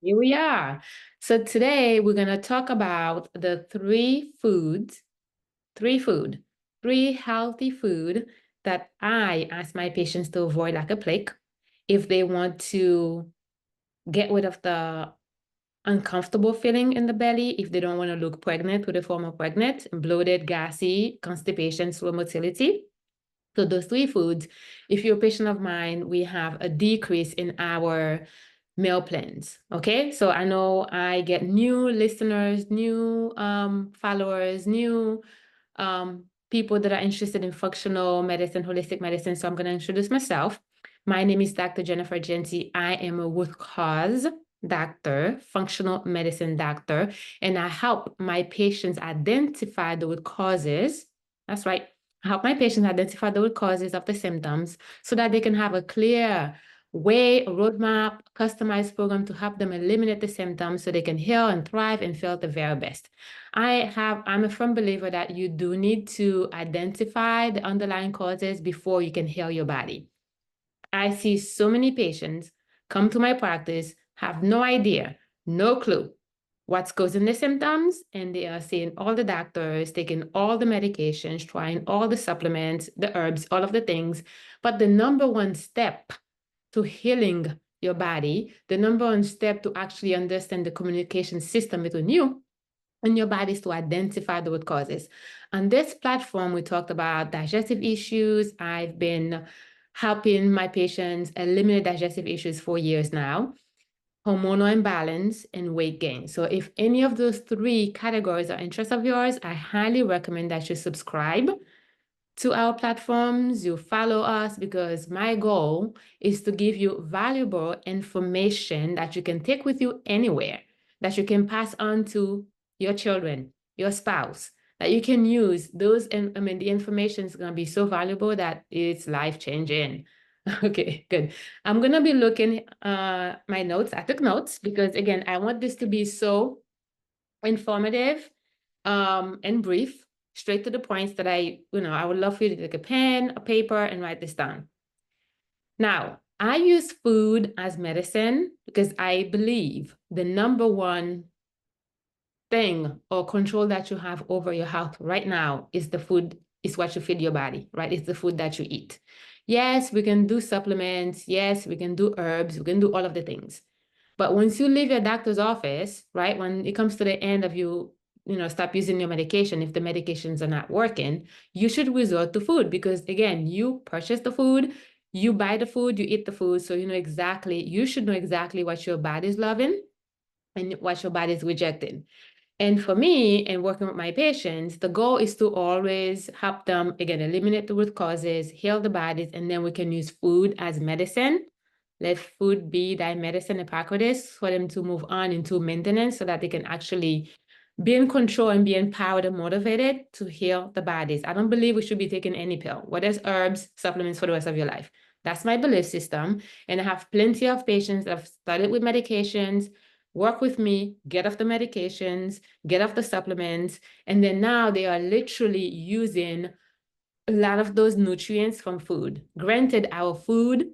Here we are. So today we're going to talk about the three healthy food that I ask my patients to avoid like a plague if they want to get rid of the uncomfortable feeling in the belly, if they don't want to look pregnant with a form of pregnant, bloated, gassy, constipation, slow motility. So those three foods, if you're a patient of mine, we have a decrease in our meal plans. Okay. So I know I get new listeners, new followers, new people that are interested in functional medicine, holistic medicine. So I'm going to introduce myself. My name is Dr. Jennifer Genty. I am a root cause doctor, functional medicine doctor, and I help my patients identify the root causes. That's right. I help my patients identify the root causes of the symptoms so that they can have a clear way, a roadmap, customized program to help them eliminate the symptoms so they can heal and thrive and feel the very best. I'm a firm believer that you do need to identify the underlying causes before you can heal your body. I see so many patients come to my practice, have no idea, no clue what's causing the symptoms, and they are seeing all the doctors, taking all the medications, trying all the supplements, the herbs, all of the things. But the number one step to healing your body, the number one step to actually understand the communication system between you and your body is to identify the root causes. On this platform, we talked about digestive issues. I've been helping my patients eliminate digestive issues for years now, hormonal imbalance, and weight gain. So if any of those three categories are interests of yours, I highly recommend that you subscribe to our platforms, you follow us, because my goal is to give you valuable information that you can take with you anywhere, that you can pass on to your children, your spouse, that you can use those. And I mean, the information is going to be so valuable that it's life changing. Okay, good. I'm going to be looking my notes. I took notes because again, I want this to be so informative and brief, straight to the points that I would love for you to take a pen, a paper, and write this down. Now, I use food as medicine because I believe the number one thing or control that you have over your health right now is the food, is what you feed your body, right? It's the food that you eat. Yes, we can do supplements. Yes, we can do herbs. We can do all of the things. But once you leave your doctor's office, right, when it comes to the end of stop using your medication, if the medications are not working, you should resort to food because, again, you purchase the food, you buy the food, you eat the food. So you should know exactly what your body's loving and what your body's rejecting. And for me, and working with my patients, the goal is to always help them, again, eliminate the root causes, heal the bodies, and then we can use food as medicine. Let food be thy medicine, Hippocrates, for them to move on into maintenance so that they can actually be in control and be empowered and motivated to heal the bodies. I don't believe we should be taking any pill, whether it's herbs, supplements for the rest of your life. That's my belief system. And I have plenty of patients that have started with medications, work with me, get off the medications, get off the supplements, and then now they are literally using a lot of those nutrients from food. Granted, our food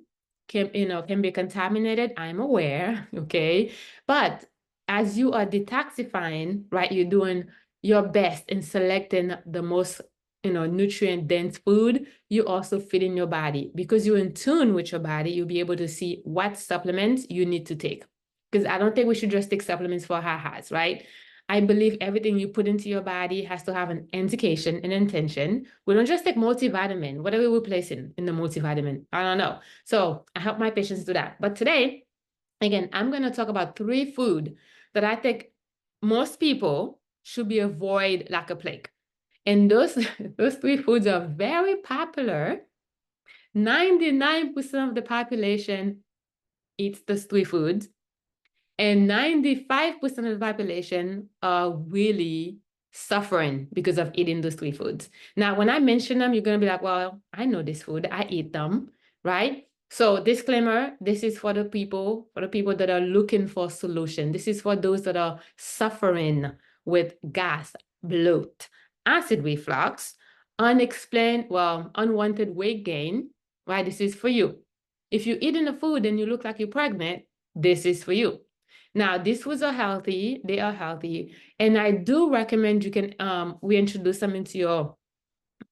can be contaminated. I'm aware, okay? But as you are detoxifying, right, you're doing your best in selecting the most, nutrient dense food. You also feed in your body because you're in tune with your body. You'll be able to see what supplements you need to take. Because I don't think we should just take supplements for ha-has, right? I believe everything you put into your body has to have an indication, an intention. We don't just take multivitamin. What are we replacing in the multivitamin? I don't know. So I help my patients do that. But today, again, I'm going to talk about three food that I think most people should be avoid like a plague. And those, those three foods are very popular. 99% of the population eats those three foods. And 95% of the population are really suffering because of eating those three foods. Now, when I mention them, you're going to be like, well, I know this food. I eat them, right? So disclaimer, this is for the people that are looking for a solution. This is for those that are suffering with gas, bloat, acid reflux, unwanted weight gain, right? This is for you. If you're eating the food and you look like you're pregnant, this is for you. Now, these foods are healthy. They are healthy. And I do recommend you can, we introduce them into your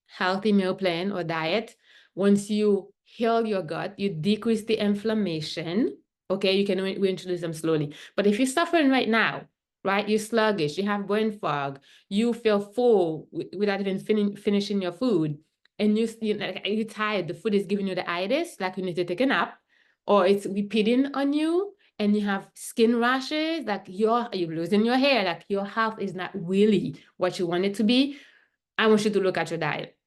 healthy meal plan or diet. Once you heal your gut, you decrease the inflammation. Okay, you can reintroduce them slowly. But if you're suffering right now, right, you're sluggish, you have brain fog, you feel full without even finishing your food, and you're tired, the food is giving you the itis, like you need to take a nap, or it's repeating on you, and you have skin rashes, like you're losing your hair, like your health is not really what you want it to be. I want you to look at your diet.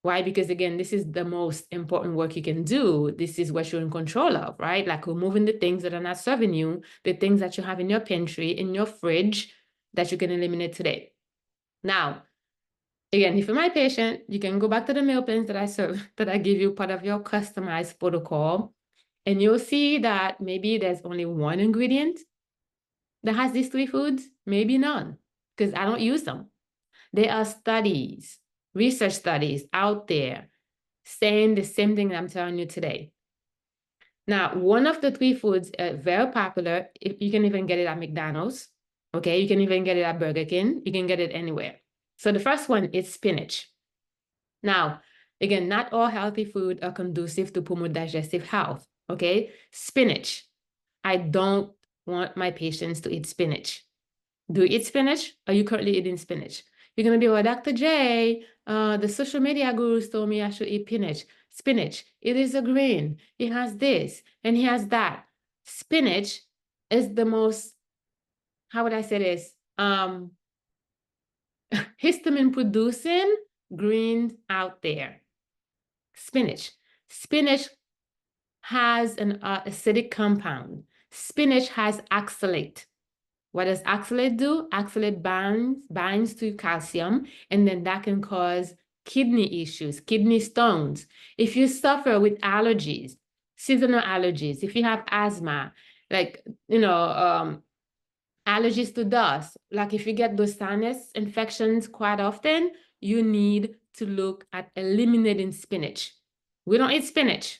Why? Because again, this is the most important work you can do. This is what you're in control of, right? Like removing the things that are not serving you, the things that you have in your pantry, in your fridge that you can eliminate today. Now, again, if you're my patient, you can go back to the meal plans that I serve, that I give you part of your customized protocol, and you'll see that maybe there's only one ingredient that has these three foods, maybe none, because I don't use them. There are studies, research studies out there saying the same thing that I'm telling you today. Now, one of the three foods very popular, if you can even get it at McDonald's, okay? You can even get it at Burger King. You can get it anywhere. So the first one is spinach. Now, again, not all healthy food are conducive to promote digestive health, okay? Spinach. I don't want my patients to eat spinach. Do you eat spinach? Are you currently eating spinach? You're going to be, well, Dr. J, the social media gurus told me I should eat spinach. Spinach, it is a green. It has this and it has that. Spinach is the most, how would I say this? Histamine producing greens out there. Spinach. Spinach has an acidic compound. Spinach has oxalate. What does oxalate do? Oxalate binds to calcium, and then that can cause kidney issues, kidney stones. If you suffer with allergies, seasonal allergies, if you have asthma, like, allergies to dust, like if you get those sinus infections quite often, you need to look at eliminating spinach. We don't eat spinach.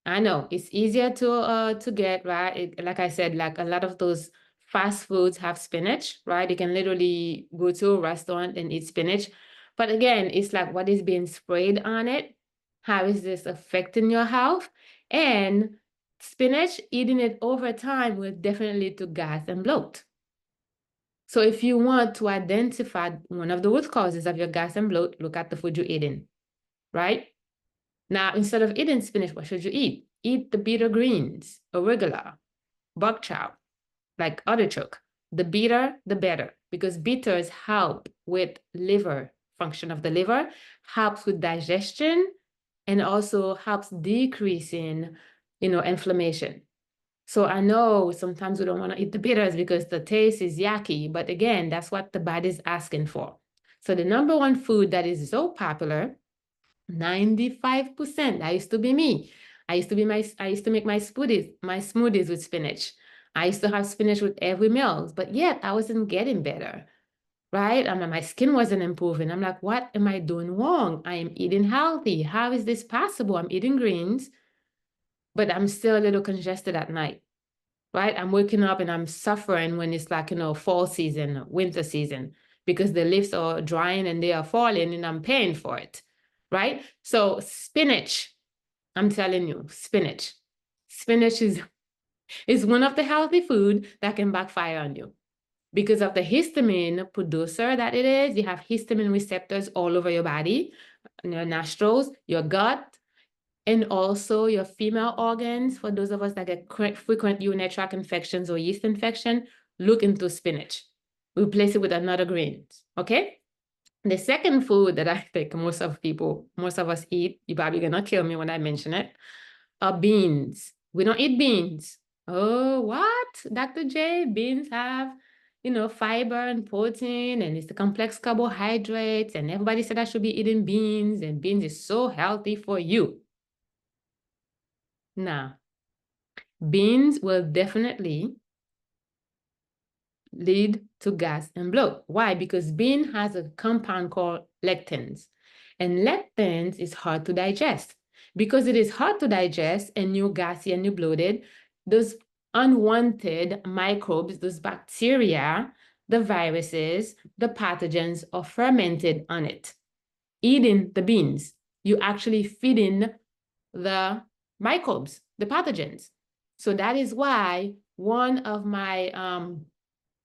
I know it's easier to get, right? Like I said, like a lot of those fast foods have spinach, right? You can literally go to a restaurant and eat spinach. But again, it's like what is being sprayed on it? How is this affecting your health? And spinach, eating it over time will definitely lead to gas and bloat. So if you want to identify one of the root causes of your gas and bloat, look at the food you're eating, right? Now, instead of eating spinach, what should you eat? Eat the bitter greens, arugula, bok chow, like artichoke. The bitter, the better, because bitters help with liver function of the liver, helps with digestion, and also helps decreasing, inflammation. So I know sometimes we don't want to eat the bitters because the taste is yucky, but again, that's what the body's asking for. So the number one food that is so popular, 95%. That used to be me. I used to make my smoothies with spinach. I used to have spinach with every meal, but yet I wasn't getting better, right? My skin wasn't improving. I'm like, what am I doing wrong? I am eating healthy. How is this possible? I'm eating greens, but I'm still a little congested at night, right? I'm waking up and I'm suffering when it's like, fall season, winter season, because the leaves are drying and they are falling and I'm paying for it, right? So spinach, I'm telling you, spinach. Spinach is one of the healthy food that can backfire on you. Because of the histamine producer that it is, you have histamine receptors all over your body, your nostrils, your gut, and also your female organs. For those of us that get frequent urinary tract infections or yeast infection, look into spinach. Replace it with another green, okay? The second food that I think most of us eat, you're probably gonna kill me when I mention it, are beans. We don't eat beans. Oh, what? Dr. J, beans have, fiber and protein, and it's the complex carbohydrates, and everybody said I should be eating beans, and beans is so healthy for you. Now, beans will definitely lead to gas and bloat. Why? Because bean has a compound called lectins, and lectins is hard to digest. Because it is hard to digest and you're gassy and you're bloated, those unwanted microbes, those bacteria, the viruses, the pathogens are fermented on it. Eating the beans, you actually feed in the microbes, the pathogens. So that is why one of my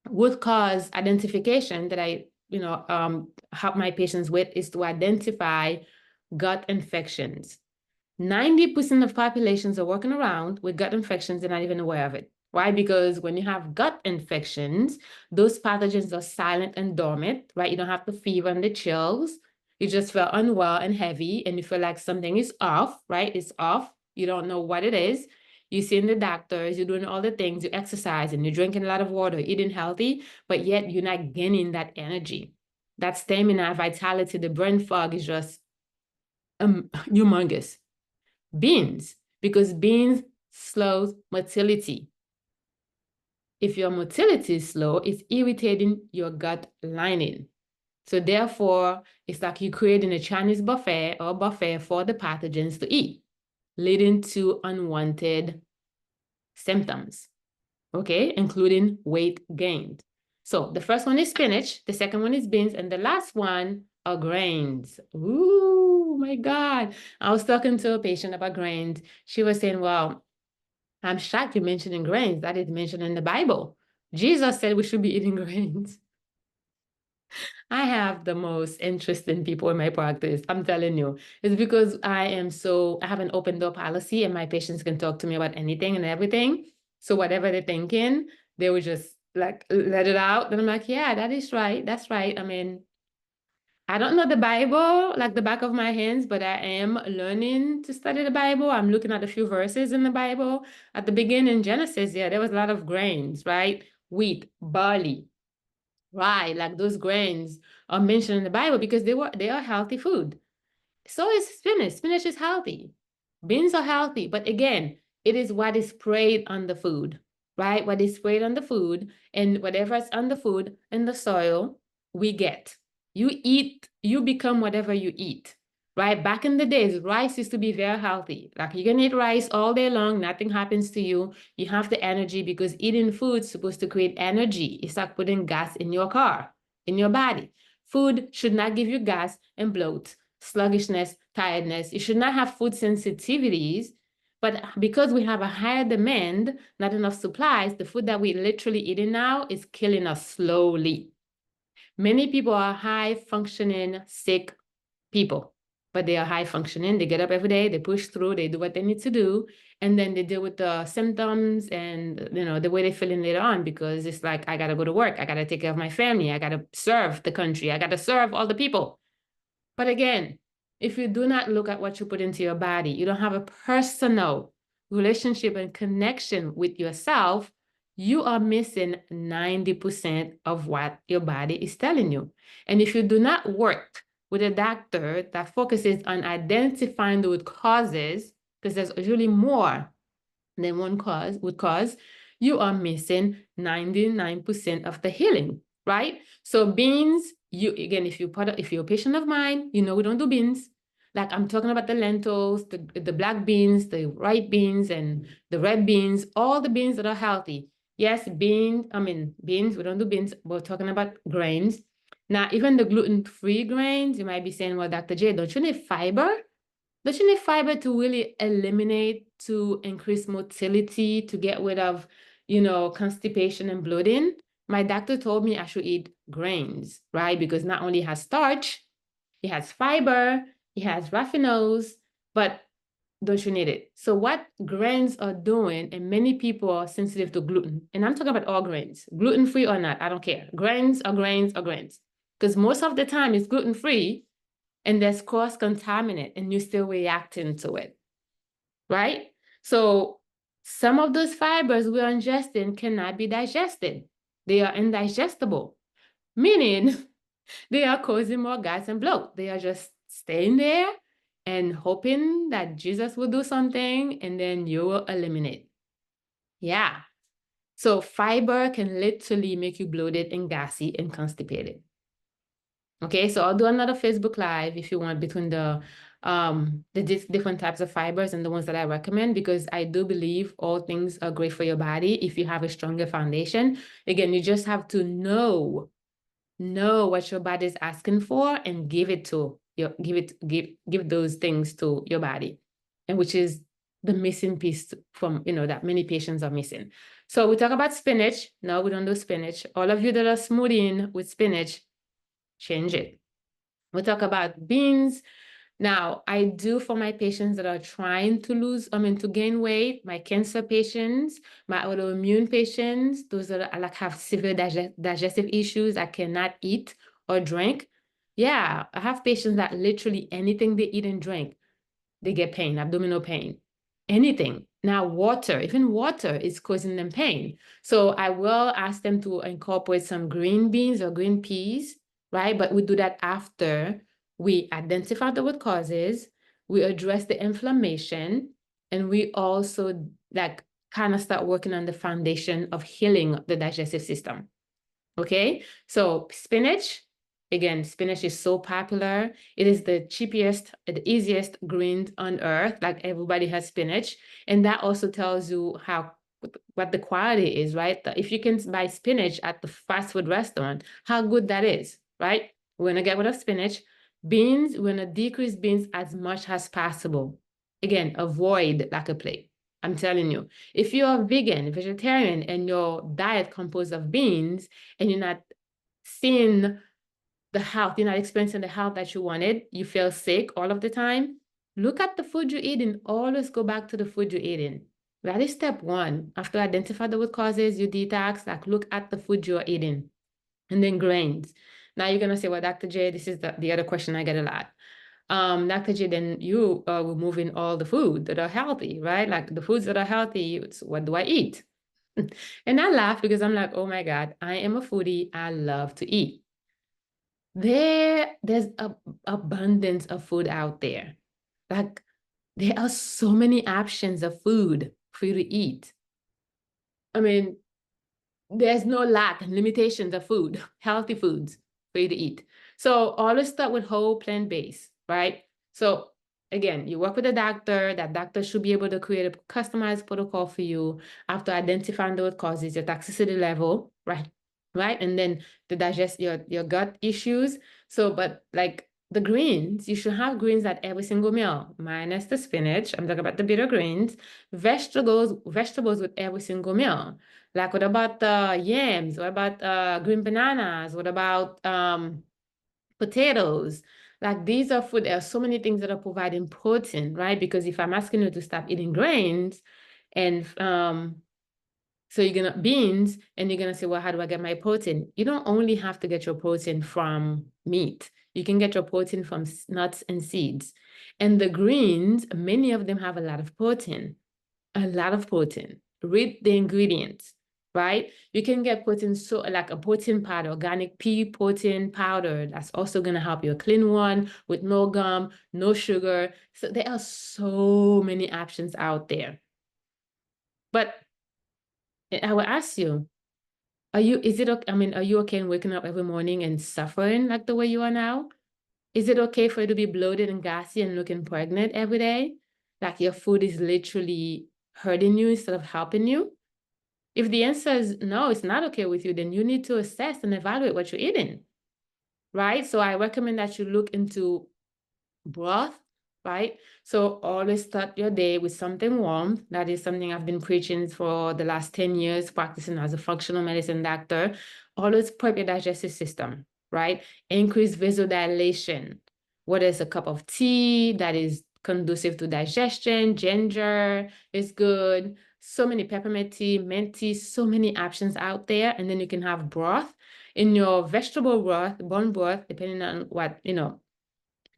root cause identification that I help my patients with is to identify gut infections. 90% of populations are walking around with gut infections, they're not even aware of it. Why? Because when you have gut infections, those pathogens are silent and dormant, right? You don't have the fever and the chills. You just feel unwell and heavy, and you feel like something is off, right? It's off. You don't know what it is. You're seeing the doctors, you're doing all the things, you exercise, and you're drinking a lot of water, eating healthy, but yet you're not gaining that energy. That stamina, vitality, the brain fog is just humongous. Beans, because beans slows motility. If your motility is slow, it's irritating your gut lining. So therefore, it's like you're creating a Chinese buffet or buffet for the pathogens to eat, leading to unwanted symptoms, okay, including weight gain. So the first one is spinach, the second one is beans, and the last one are grains. Ooh, my God. I was talking to a patient about grains. She was saying, well, I'm shocked you're mentioning grains. That is mentioned in the Bible. Jesus said we should be eating grains. I have the most interesting people in my practice. I'm telling you. It's because I have an open door policy and my patients can talk to me about anything and everything. So whatever they're thinking, they would just like let it out. Then I'm like, yeah, that is right. That's right. I mean, I don't know the Bible like the back of my hands, but I am learning to study the Bible. I'm looking at a few verses in the Bible. At the beginning, Genesis, yeah, there was a lot of grains, right? Wheat, barley, rye, like those grains are mentioned in the Bible because they are healthy food. So is spinach. Spinach is healthy. Beans are healthy, but again, it is what is sprayed on the food, right? What is sprayed on the food, and whatever is on the food in the soil, we get. You eat, you become whatever you eat, right? Back in the days, rice used to be very healthy. Like you can eat rice all day long, nothing happens to you. You have the energy because eating food is supposed to create energy. It's like putting gas in your car, in your body. Food should not give you gas and bloat, sluggishness, tiredness. You should not have food sensitivities. But because we have a higher demand, not enough supplies, the food that we're literally eating now is killing us slowly. Many people are high functioning, sick people, but they are high functioning. They get up every day, they push through, they do what they need to do, and then they deal with the symptoms and the way they're feeling later on, because it's like, I gotta go to work, I gotta take care of my family, I gotta serve the country, I gotta serve all the people. But again, if you do not look at what you put into your body, you don't have a personal relationship and connection with yourself, you are missing 90% of what your body is telling you. And if you do not work with a doctor that focuses on identifying the root causes, because there's usually more than one cause would cause, you are missing 99% of the healing, right? So beans, if you're a patient of mine, we don't do beans. Like I'm talking about the lentils, the black beans, the white beans, and the red beans, all the beans that are healthy. Yes, beans, we don't do beans. We're talking about grains. Now, even the gluten-free grains, you might be saying, well, Dr. J, don't you need fiber? Don't you need fiber to really eliminate, to increase motility, to get rid of, constipation and bloating? My doctor told me I should eat grains, right? Because not only it has starch, it has fiber, it has raffinose, but don't you need it? So what grains are doing, and many people are sensitive to gluten, and I'm talking about all grains, gluten-free or not, I don't care. Grains are grains are grains. Because most of the time it's gluten-free, and there's cross-contaminant, and you're still reacting to it, right? So some of those fibers we're ingesting cannot be digested. They are indigestible, meaning they are causing more gas and bloat. They are just staying there and hoping that Jesus will do something, and then you will eliminate. Yeah. So fiber can literally make you bloated and gassy and constipated. Okay, so I'll do another Facebook Live if you want between the different types of fibers and the ones that I recommend, because I do believe all things are great for your body if you have a stronger foundation. Again, you just have to know what your body is asking for and give those things to your body, and which is the missing piece from, that many patients are missing. So we talk about spinach. No, we don't do spinach. All of you that are smoothing with spinach, change it. We talk about beans. Now, I do for my patients that are trying to to gain weight, my cancer patients, my autoimmune patients, those that have severe digestive issues, I cannot eat or drink. Yeah, I have patients that literally anything they eat and drink, they get pain, abdominal pain, anything. Now, even water is causing them pain. So I will ask them to incorporate some green beans or green peas, right? But we do that after we identify the root causes, we address the inflammation, and we also kind of start working on the foundation of healing the digestive system. Okay, so spinach, again, spinach is so popular. It is the cheapest, the easiest green on earth. Like everybody has spinach. And that also tells you what the quality is, right? If you can buy spinach at the fast food restaurant, how good that is, right? We're gonna get rid of spinach. Beans, we're gonna decrease beans as much as possible. Again, avoid like a plague. I'm telling you, if you're vegan, vegetarian, and your diet composed of beans, and you're not seeing the health, you're not experiencing the health that you wanted, you feel sick all of the time, look at the food you're eating. Always go back to the food you're eating. That is step one. After identify the root causes, you detox, look at the food you're eating. And then grains. Now you're gonna say, well, Dr. J, this is the other question I get a lot. Dr. J, then you are removing all the food that are healthy, right? Like the foods that are healthy, what do I eat? And I laugh because I'm like, oh my God, I am a foodie. I love to eat. There's a abundance of food out there. Like there are so many options of food for you to eat. I mean, there's no lack and limitations of food, healthy foods for you to eat. So always start with whole plant-based, right? So again, you work with a doctor. That doctor should be able to create a customized protocol for you after identifying those causes, your toxicity level, right? Right. And then to digest your gut issues. So, but like the greens, you should have greens at every single meal, minus the spinach. I'm talking about the bitter greens, vegetables with every single meal. Like, what about the yams? What about green bananas? What about potatoes? Like, these are food. There are so many things that are providing protein, right? Because if I'm asking you to stop eating grains, and so you're gonna beans, and you're gonna say, well, how do I get my protein? You don't only have to get your protein from meat. You can get your protein from nuts and seeds. And the greens, many of them have a lot of protein. A lot of protein. Read the ingredients, right? You can get protein, so like a protein powder, organic pea protein powder. That's also going to help you. A clean one with no gum, no sugar. So there are so many options out there. But I will ask you, are you okay in waking up every morning and suffering like the way you are now? Is it okay for you to be bloated and gassy and looking pregnant every day? Like your food is literally hurting you instead of helping you? If the answer is no, it's not okay with you, then you need to assess and evaluate what you're eating, right? So I recommend that you look into broth, right? So always start your day with something warm. That is something I've been preaching for the last 10 years, practicing as a functional medicine doctor. Always prep your digestive system, right? Increase vasodilation. What is a cup of tea that is conducive to digestion? Ginger is good. So many peppermint tea, mint tea, so many options out there. And then you can have broth in your vegetable broth, bone broth, depending on what,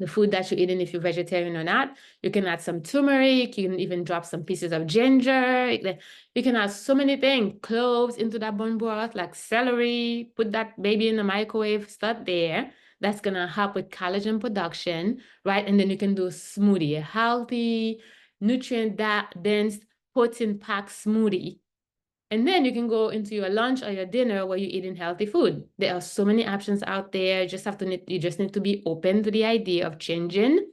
the food that you're eating, if you're vegetarian or not. You can add some turmeric. You can even drop some pieces of ginger. You can add so many things. Cloves into that bone broth, like celery. Put that baby in the microwave. Start there. That's going to help with collagen production, right? And then you can do a smoothie, a healthy, nutrient-dense, protein-packed smoothie. And then you can go into your lunch or your dinner where you're eating healthy food. There are so many options out there. You just need to be open to the idea of changing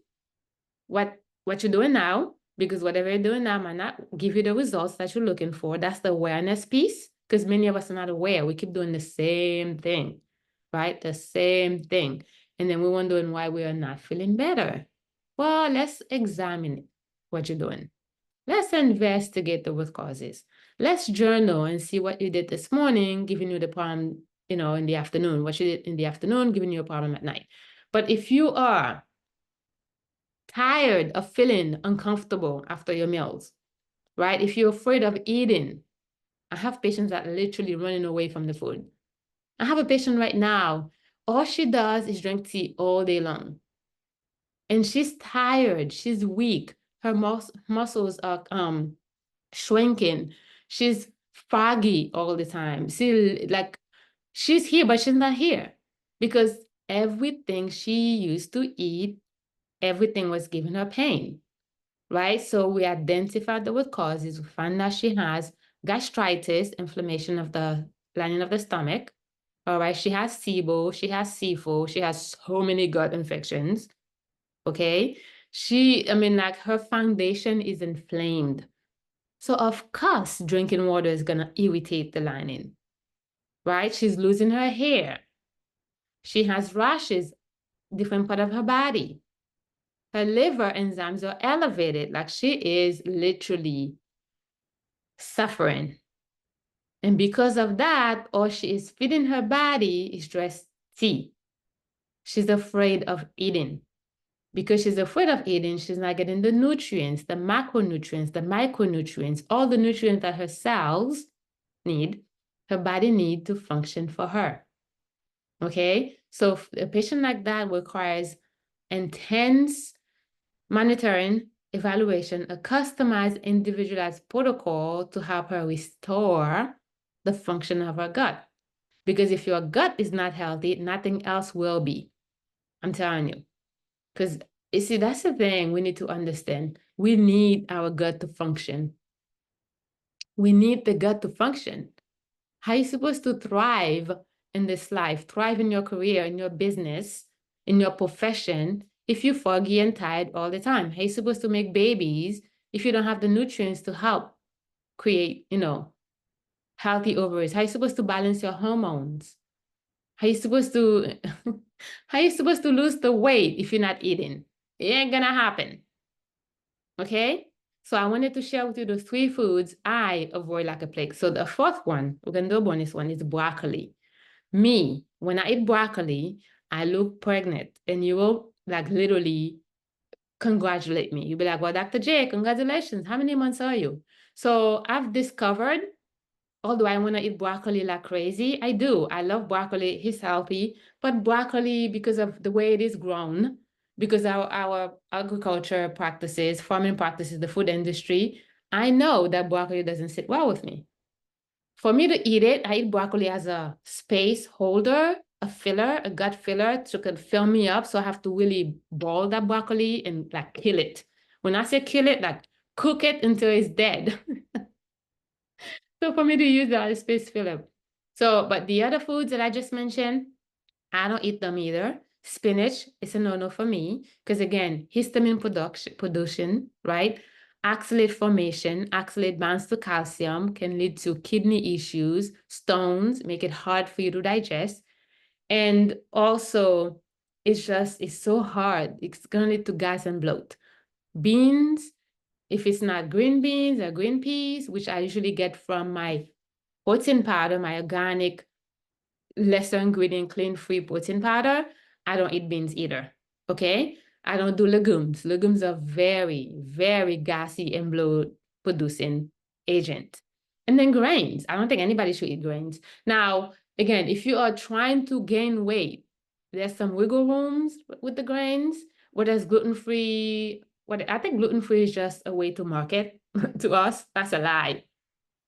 what you're doing now, because whatever you're doing now might not give you the results that you're looking for. That's the awareness piece, because many of us are not aware. We keep doing the same thing, right? The same thing. And then we're wondering why we are not feeling better. Well, let's examine what you're doing. Let's investigate the root causes. Let's journal and see what you did this morning, giving you the problem, in the afternoon, what you did in the afternoon, giving you a problem at night. But if you are tired of feeling uncomfortable after your meals, right? If you're afraid of eating, I have patients that are literally running away from the food. I have a patient right now, all she does is drink tea all day long. And she's tired, she's weak, her muscles are shrinking, she's foggy all the time. She's here, but she's not here because everything she used to eat, everything was giving her pain, right? So we identified the root causes. We found that she has gastritis, inflammation of the lining of the stomach. All right, she has SIBO, she has SIFO, she has so many gut infections. Okay, her foundation is inflamed. So of course, drinking water is gonna irritate the lining, right? She's losing her hair. She has rashes, different part of her body. Her liver enzymes are elevated, like she is literally suffering. And because of that, all she is feeding her body is just tea. She's afraid of eating. Because she's afraid of eating, she's not getting the nutrients, the macronutrients, the micronutrients, all the nutrients that her cells need, her body need to function for her. Okay? So a patient like that requires intense monitoring, evaluation, a customized, individualized protocol to help her restore the function of her gut. Because if your gut is not healthy, nothing else will be. I'm telling you. Because you see, that's the thing we need to understand. We need our gut to function. We need the gut to function. How are you supposed to thrive in this life, thrive in your career, in your business, in your profession, if you're foggy and tired all the time? How are you supposed to make babies if you don't have the nutrients to help create, healthy ovaries? How are you supposed to balance your hormones? How are you supposed to how are you supposed to lose the weight if you're not eating? It ain't gonna happen. Okay? So I wanted to share with you those 3 foods I avoid like a plague. So the 4th one, we're gonna do a bonus one, is broccoli. Me, when I eat broccoli, I look pregnant, and you will literally congratulate me. You'll be like, well, Dr. J, congratulations. How many months are you? So I've discovered, although I want to eat broccoli like crazy, I do. I love broccoli. It's healthy. But broccoli, because of the way it is grown, because our agriculture practices, farming practices, the food industry, I know that broccoli doesn't sit well with me. For me to eat it, I eat broccoli as a space holder, a filler, a gut filler to could fill me up. So I have to really boil that broccoli and kill it. When I say kill it, cook it until it's dead. So for me to use that as space filler. So, but the other foods that I just mentioned, I don't eat them either. Spinach is a no-no for me because again, histamine production, right? Oxalate formation, oxalate binds to calcium, can lead to kidney issues, stones, make it hard for you to digest. And also, it's so hard. It's gonna lead to gas and bloat. Beans, if it's not green beans or green peas, which I usually get from my protein powder, my organic, lesser ingredient, clean-free protein powder, I don't eat beans either, okay? I don't do legumes. Legumes are very, very gassy and bloat-producing agent. And then grains. I don't think anybody should eat grains. Now, again, if you are trying to gain weight, there's some wiggle rooms with the grains, whether it's gluten-free. I think gluten-free is just a way to market to us. That's a lie.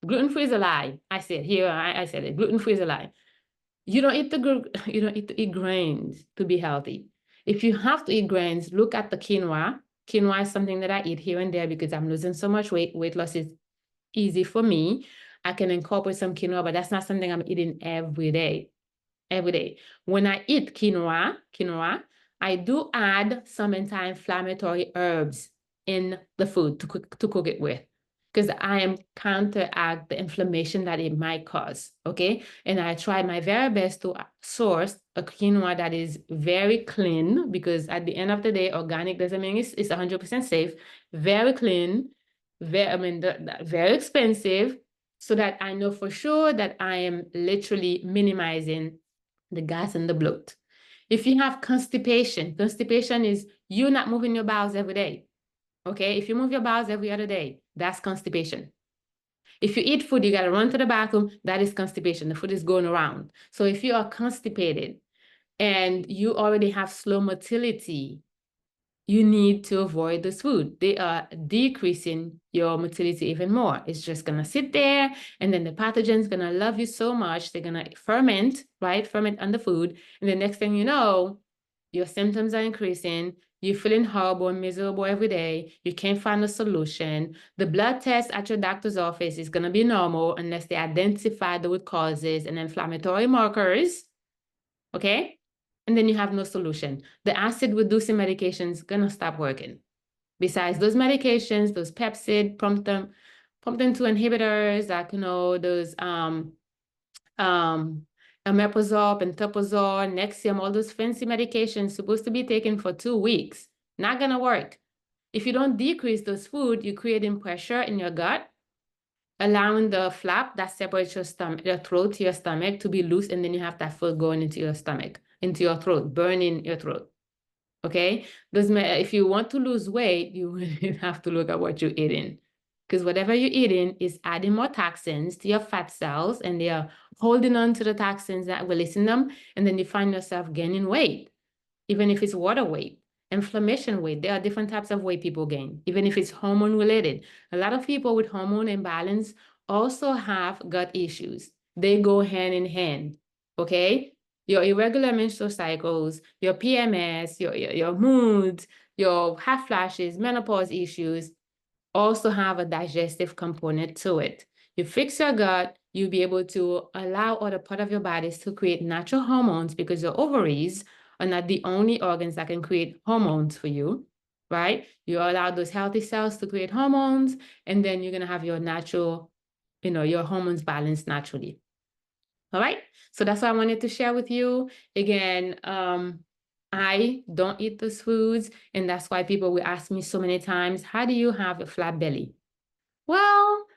Gluten-free is a lie. I said here, I said it. Gluten-free is a lie. You don't eat you don't eat to eat grains to be healthy. If you have to eat grains, look at the quinoa. Quinoa is something that I eat here and there because I'm losing so much weight. Weight loss is easy for me. I can incorporate some quinoa, but that's not something I'm eating every day. Every day. When I eat quinoa, I do add some anti-inflammatory herbs in the food to cook it with because I am counteract the inflammation that it might cause. Okay. And I try my very best to source a quinoa that is very clean because at the end of the day, organic doesn't mean it's 100% safe, very clean, very expensive, so that I know for sure that I am literally minimizing the gas and the bloat. If you have constipation, constipation is you not moving your bowels every day. Okay, if you move your bowels every other day, that's constipation. If you eat food, you got to run to the bathroom, that is constipation. The food is going around. So if you are constipated and you already have slow motility, you need to avoid this food. They are decreasing your motility even more. It's just going to sit there, and then the pathogen's going to love you so much. They're going to ferment, right? Ferment on the food. And the next thing you know, your symptoms are increasing. You're feeling horrible and miserable every day. You can't find a solution. The blood test at your doctor's office is going to be normal unless they identify the root causes and inflammatory markers. Okay? And then you have no solution. The acid-reducing medication is going to stop working. Besides those medications, those peptide, pumpkin 2 inhibitors, like, those omeprazole, pantoprazole, Nexium, all those fancy medications supposed to be taken for 2 weeks. Not going to work. If you don't decrease those food, you're creating pressure in your gut, allowing the flap that separates your stomach, your throat to your stomach to be loose, and then you have that food going into your stomach, into your throat, burning your throat. Okay? If you want to lose weight, you really have to look at what you're eating. Because whatever you're eating is adding more toxins to your fat cells, and they are holding on to the toxins, that releasing them, and then you find yourself gaining weight, even if it's water weight, inflammation weight. There are different types of weight people gain, even if it's hormone related. A lot of people with hormone imbalance also have gut issues. They go hand in hand, okay? Your irregular menstrual cycles, your PMS, your moods, your hot flashes, menopause issues also have a digestive component to it. You fix your gut, you'll be able to allow other part of your bodies to create natural hormones, because your ovaries are not the only organs that can create hormones for you, right? You allow those healthy cells to create hormones, and then you're going to have your natural, your hormones balanced naturally. All right. So that's what I wanted to share with you. Again, I don't eat those foods, and that's why people will ask me so many times, how do you have a flat belly? Well,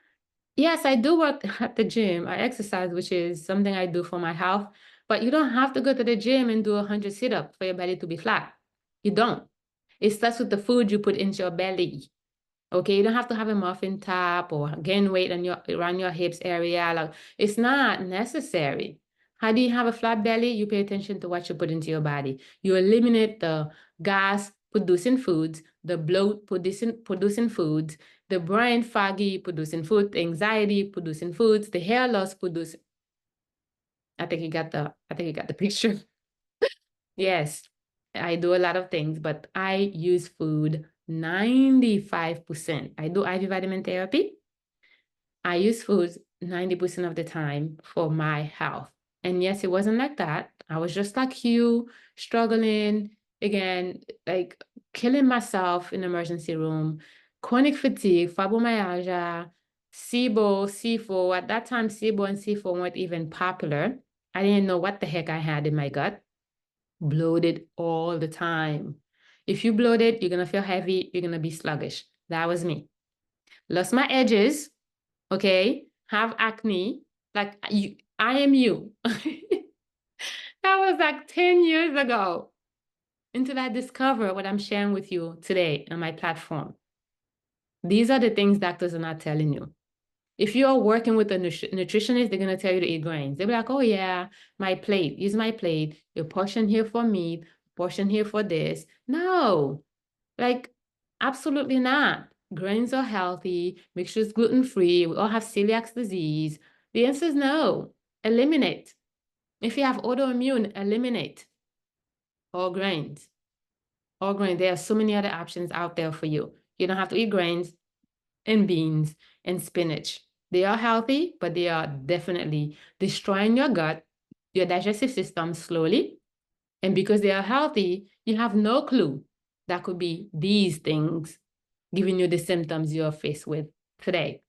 yes, I do work at the gym. I exercise, which is something I do for my health, but you don't have to go to the gym and do 100 sit-ups for your belly to be flat. You don't. It starts with the food you put into your belly. Okay, you don't have to have a muffin top or gain weight around your hips area. Like, it's not necessary. How do you have a flat belly? You pay attention to what you put into your body. You eliminate the gas producing foods, the bloat producing foods, the brain foggy producing food, the anxiety producing foods, the hair loss producing. I think you got the picture. Yes, I do a lot of things, but I use food 95%. I do IV vitamin therapy. I use food 90% of the time for my health. And yes, it wasn't like that. I was just like you, struggling, again, like killing myself in the emergency room, chronic fatigue, fibromyalgia, SIBO, C4. At that time, SIBO and C4 weren't even popular. I didn't know what the heck I had in my gut. Bloated all the time. If you bloated, you're going to feel heavy. You're going to be sluggish. That was me. Lost my edges. Okay. Have acne. Like I am you. That was like 10 years ago, until I discovered what I'm sharing with you today on my platform. These are the things doctors are not telling you. If you're working with a nutritionist, they're going to tell you to eat grains. They'll be like, oh yeah, my plate, use my plate. Your portion here for meat, portion here for this. No, like absolutely not. Grains are healthy. Make sure it's gluten-free. We all have celiac disease. The answer is no. Eliminate. If you have autoimmune, eliminate all grains. All grains. There are so many other options out there for you. You don't have to eat grains and beans and spinach. They are healthy, but they are definitely destroying your gut, your digestive system slowly. And because they are healthy, you have no clue that could be these things giving you the symptoms you're faced with today.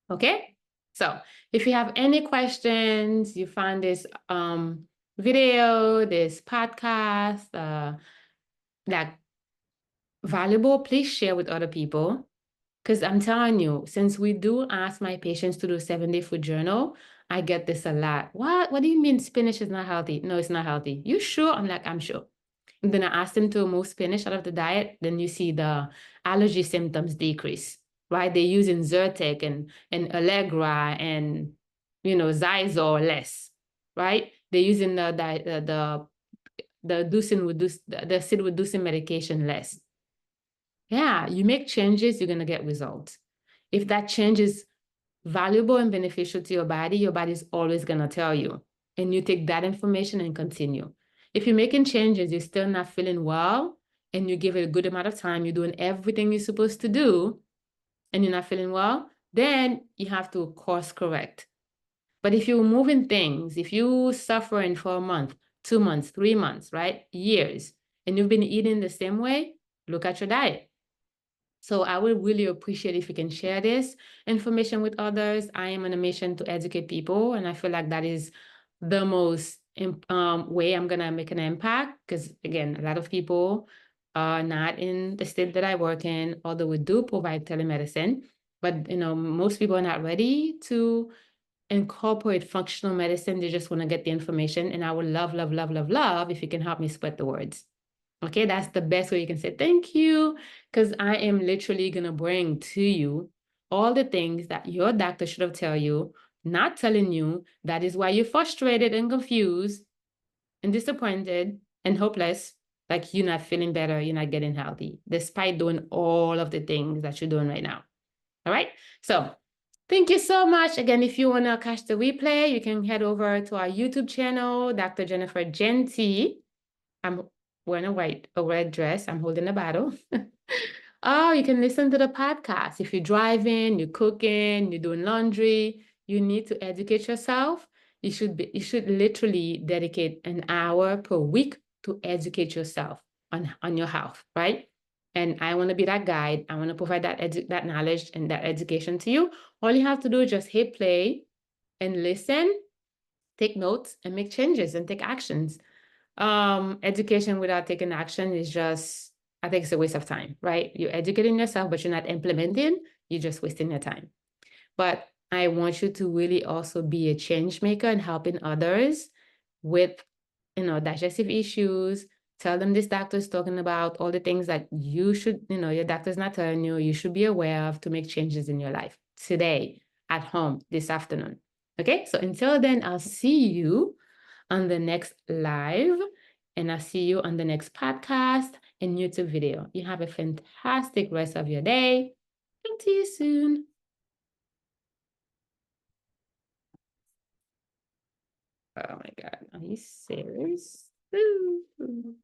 Okay? So if you have any questions, you find this video, this podcast, that valuable, please share with other people. Because I'm telling you, since we do ask my patients to do 7-day food journal, I get this a lot. What? What do you mean spinach is not healthy? No, it's not healthy. You sure? I'm like, I'm sure. And then I ask them to remove spinach out of the diet. Then you see the allergy symptoms decrease, right? They're using Zyrtec and Allegra and, Zysol less, right? They're using the the acid reducing medication less. Yeah, you make changes, you're gonna get results. If that change is valuable and beneficial to your body's always gonna tell you. And you take that information and continue. If you're making changes, you're still not feeling well, and you give it a good amount of time, you're doing everything you're supposed to do, and you're not feeling well, then you have to course correct. But if you're moving things, if you're suffering for a month, 2 months, 3 months, right? Years, and you've been eating the same way, look at your diet. So I would really appreciate if you can share this information with others. I am on a mission to educate people, and I feel like that is the most way I'm gonna make an impact. Because again, a lot of people are not in the state that I work in, although we do provide telemedicine. But most people are not ready to incorporate functional medicine. They just want to get the information, and I would love, love, love, love, love if you can help me spread the words. Okay, that's the best way you can say thank you, because I am literally going to bring to you all the things that your doctor should have tell you, not telling you. That is why you're frustrated and confused and disappointed and hopeless, like you're not feeling better, you're not getting healthy, despite doing all of the things that you're doing right now. All right, so thank you so much. Again, if you want to catch the replay, you can head over to our YouTube channel, Dr. Jennifer Genty. I'm wearing a red dress. I'm holding a bottle. Oh, you can listen to the podcast. If you're driving, you're cooking, you're doing laundry, you need to educate yourself. You should literally dedicate an hour per week to educate yourself on your health, right? And I want to be that guide. I want to provide that knowledge and that education to you. All you have to do is just hit play and listen, take notes, and make changes and take actions. Education without taking action is just, I think it's a waste of time, right? You're educating yourself, but you're not implementing, you're just wasting your time. But I want you to really also be a change maker and helping others with, digestive issues. Tell them this doctor is talking about all the things that you should, your doctor's not telling you, you should be aware of to make changes in your life today, at home, this afternoon. Okay, so until then, I'll see you on the next live, and I'll see you on the next podcast and YouTube video. You have a fantastic rest of your day. Talk to you soon. Oh my God, are you serious? Ooh.